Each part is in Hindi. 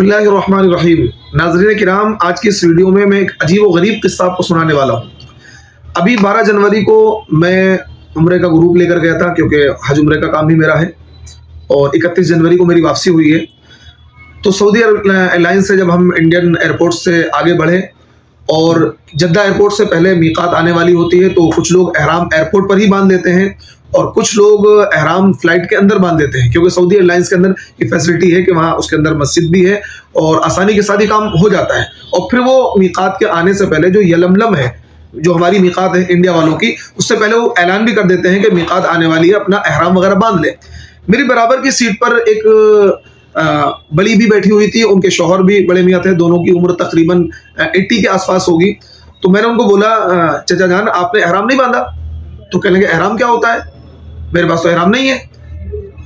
बिस्मिल्लाहिर्रहमानिर्रहीम। नाज़रीन किराम, आज की इस वीडियो में मैं एक अजीब व गरीब किस्सा आपको सुनाने वाला हूँ। अभी 12 जनवरी को मैं उम्रे का ग्रुप लेकर गया था, क्योंकि हज उम्रे का काम भी मेरा है, और 31 जनवरी को मेरी वापसी हुई है। तो सऊदी एयरलाइंस से जब हम इंडियन एयरपोर्ट से आगे बढ़े और जद्दा एयरपोर्ट से पहले मीकात आने वाली होती है, तो कुछ लोग एहराम एयरपोर्ट पर ही बांध देते हैं और कुछ लोग एहराम फ्लाइट के अंदर बांध देते हैं, क्योंकि सऊदी एयरलाइंस के अंदर ये फैसिलिटी है कि वहाँ उसके अंदर मस्जिद भी है और आसानी के साथ ही काम हो जाता है। और फिर वो मीकात के आने से पहले जो यलमलम है, जो हमारी मीकात है इंडिया वालों की, उससे पहले वो ऐलान भी कर देते हैं कि मीकात आने वाली है, अपना एहराम वगैरह बांध ले। मेरी बराबर की सीट पर एक बड़ी भी बैठी हुई थी, उनके शौहर भी बड़े मियाँ थे, दोनों की उम्र तकरीबन 80 के आसपास होगी। तो मैंने उनको बोला, चचा जान आपने एहराम नहीं बांधा? तो कहने लगे एहराम क्या होता है, मेरे पास तो एहराम नहीं है।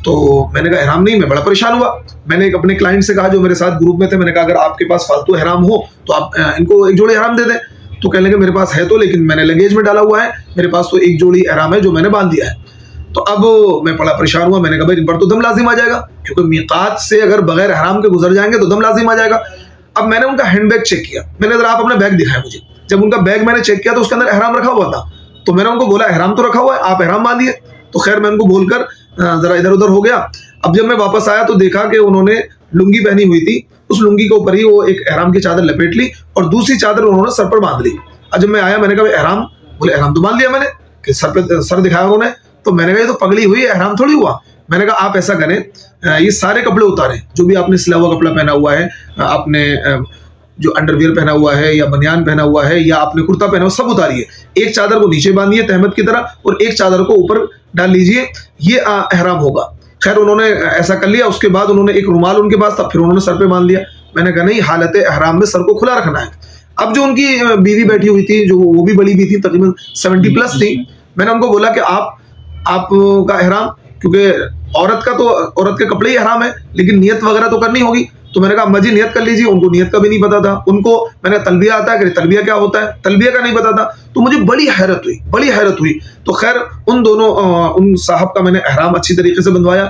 तो मैंने कहा एहराम नहीं, मैं बड़ा परेशान हुआ। मैंने एक अपने क्लाइंट से कहा जो मेरे साथ ग्रुप में थे, मैंने कहा अगर आपके पास फालतू एहराम हो तो आप इनको एक जोड़ी एहराम दे दें। तो कहने लगे मेरे पास है तो, लेकिन मैंने लगेज में डाला हुआ है, मेरे पास तो एक जोड़ी एहराम है जो मैंने बांध दिया है। तो अब मैं बड़ा परेशान हुआ। मैंने कहा भाई इन पर तो दम लाजिम आ जाएगा, क्योंकि मीकात से अगर बगैर एहराम के गुजर जाएंगे तो दम लाजिम आ जाएगा। अब मैंने उनका हैंड बैग चेक किया, मैंने जरा आप अपना बैग दिखाया मुझे। जब उनका बैग मैंने चेक किया तो उसके अंदर एहराम रखा हुआ था। तो मैंने उनको बोला एहराम तो रखा हुआ है, आप एहराम बांधिए। तो खैर मैं उनको बोलकर जरा इधर उधर हो गया। अब जब मैं वापस आया तो देखा कि उन्होंने लुंगी पहनी हुई थी, उस लुंगी के ऊपर ही वो एक एहराम की चादर लपेट ली और दूसरी चादर उन्होंने सर पर बांध ली। अब जब मैं आया मैंने कहा एहराम? बोले एहराम तो बांध लिया मैंने, कि सर पे सर दिखाया उन्होंने। तो मैंने कहा ये तो पगड़ी हुई है, एहराम थोड़ी हुआ। मैंने कहा आप ऐसा करें, ये सारे कपड़े उतारें, जो भी आपने सिला हुआ कपड़ा पहना हुआ है, आपने जो अंडरवियर पहना हुआ है या बनियान पहना हुआ है या आपने कुर्ता पहना हुआ, सब उतारिए। एक चादर को नीचे बांधिए तहमत की तरह और एक चादर को ऊपर डाल लीजिए, ये एहराम होगा। खैर उन्होंने ऐसा कर लिया। उसके बाद उन्होंने एक रुमाल उनके पास था, फिर उन्होंने सर पे बांध लिया। मैंने कहा नहीं, हालत एहराम में सर को खुला रखना है। अब जो उनकी बीवी बैठी हुई थी, जो वो भी बड़ी भी थी, तकरीबन 70 प्लस थी, मैंने उनको बोला कि आपका एहराम, क्योंकि औरत के कपड़े ही एहराम है, लेकिन नियत वगैरह तो करनी होगी। तो मैंने कहा अम्मा जी नियत कर लीजिए। उनको नियत का भी नहीं पता था। उनको मैंने तलबिया आता है कि तलबिया क्या होता है, तलबिया का नहीं पता था। तो मुझे बड़ी हैरत हुई। तो खैर उन साहब का मैंने एहराम अच्छी तरीके से बंधवाया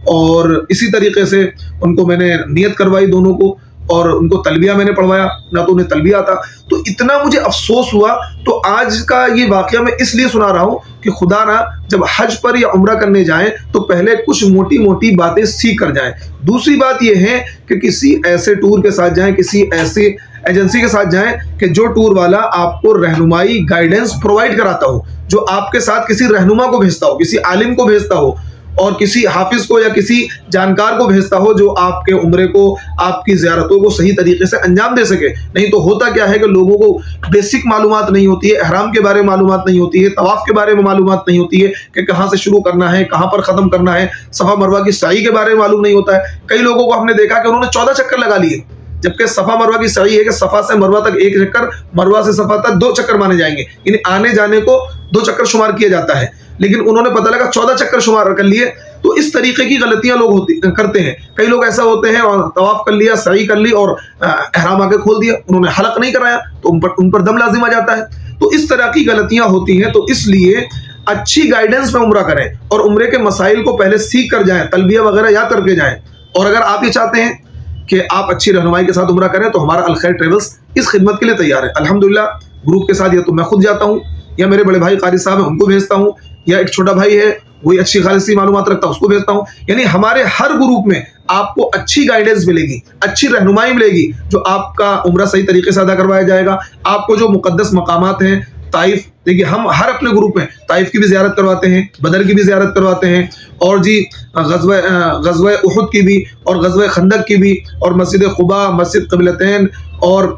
और इसी तरीके से उनको मैंने नियत करवाई दोनों को, और उनको तलबिया मैंने पढ़वाया, ना तो उन्हें तलबिया आता। तो इतना मुझे अफसोस हुआ। तो आज का ये वाकया मैं इसलिए सुना रहा हूँ कि खुदा ना जब हज पर या उम्रा करने जाएं तो पहले कुछ मोटी मोटी बातें सीख कर जाएं। दूसरी बात यह है कि किसी ऐसे टूर के साथ जाएं, किसी ऐसे एजेंसी के साथ जाएं कि जो टूर वाला आपको रहनुमाई गाइडेंस प्रोवाइड कराता हो, जो आपके साथ किसी रहनुमा को भेजता हो, किसी आलिम को भेजता हो और किसी हाफिज को या किसी जानकार को भेजता हो, जो आपके उम्रे को, आपकी ज़ियारतों को सही तरीके से अंजाम दे सके। नहीं तो होता क्या है कि लोगों को बेसिक मालूमात नहीं होती है, एहराम के बारे में मालूमात नहीं होती है, तवाफ के बारे में मालूमात नहीं होती है कि कहाँ से शुरू करना है, कहाँ पर ख़त्म करना है, सफ़ा मरवा की सई के बारे में मालूम नहीं होता है। कई लोगों को हमने देखा कि उन्होंने 14 चक्कर लगा लिए, जबकि सफ़ा मरवा की सही है कि सफ़ा से मरवा तक 1 चक्कर, मरवा से सफ़ा तक 2 चक्कर माने जाएंगे। यानी आने जाने को 2 चक्कर शुमार किया जाता है, लेकिन उन्होंने पता लगा 14 चक्कर शुमार कर लिए। तो इस तरीके की गलतियां लोग करते हैं। कई लोग ऐसा होते हैं और तवाफ कर लिया, सही कर ली और एहराम आके खोल दिया, उन्होंने हलक नहीं कराया तो उन पर दम लाजिम आ जाता है। तो इस तरह की गलतियां होती हैं। तो इसलिए अच्छी गाइडेंस में उम्रा करें और उम्रे के मसाइल को पहले सीख कर जाएं, तलबिया वगैरह याद करके जाएं। और अगर आप ये चाहते हैं कि आप अच्छी रहनुमाई के साथ उम्रा करें तो हमारा अल खैर ट्रेवल्स इस खिदमत के लिए तैयार है। अल्हम्दुलिल्लाह ग्रुप के साथ या तो मैं खुद जाता हूँ, या मेरे बड़े भाई कारी साहब हैं उनको भेजता हूँ, या एक छोटा भाई है वही अच्छी खासी मालूमात रखता है उसको भेजता हूँ। यानी हमारे हर ग्रुप में आपको अच्छी गाइडेंस मिलेगी, अच्छी रहनुमाई मिलेगी, जो आपका उम्रा सही तरीके से अदा करवाया जाएगा। आपको जो मुकद्दस मकामात हैं, ताइफ, देखिए हम हर अपने ग्रुप में ताइफ की भी ज़ियारत करवाते हैं, बदर की भी ज़ियारत करवाते हैं, और जी ग़ज़वा उहुद की भी और ग़ज़वा खंदक की भी, और मस्जिद क़ुबा, मस्जिद क़िबलतैन, और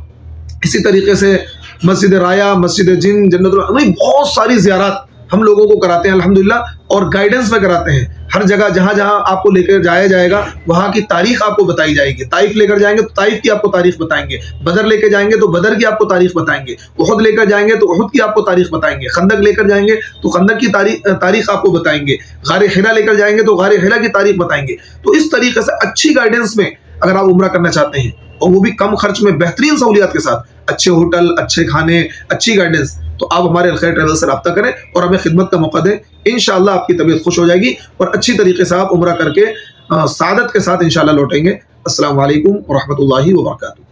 इसी तरीके से मस्जिद राया, मस्जिद जिन, जन्नतुल, बहुत सारी ज़ियारत हम लोगों को कराते हैं अल्हम्दुलिल्लाह, और गाइडेंस में कराते हैं। हर जगह जहाँ जहाँ आपको लेकर जाया जाएगा वहाँ की तारीख आपको बताई जाएगी। ताइफ लेकर जाएंगे तो ताइफ की आपको तारीख बताएंगे, बदर लेकर जाएंगे तो बदर की आपको तारीख बताएंगे, उहुद लेकर जाएंगे तो उहुद की आपको तारीख बताएंगे, खंदक लेकर जाएंगे तो खंदक की तारीख आपको बताएंगे, गारे हिरा लेकर जाएंगे तो गारे हिरा की तारीख बताएंगे। तो इस तरीके से अच्छी गाइडेंस में अगर आप उम्रा करना चाहते हैं, और वो भी कम खर्च में बेहतरीन सहूलियात के साथ, अच्छे होटल, अच्छे खाने, अच्छी गाइडेंस, तो आप हमारे अल खैर ट्रेवल से रब्ता करें और हमें खिदमत का मौका दें। इंशाअल्लाह आपकी तबीयत खुश हो जाएगी और अच्छी तरीके से आप उम्रा करके सादत के साथ इंशाअल्लाह लौटेंगे। अस्सलाम वालेकुम व रहमतुल्लाहि व बरकातुहू।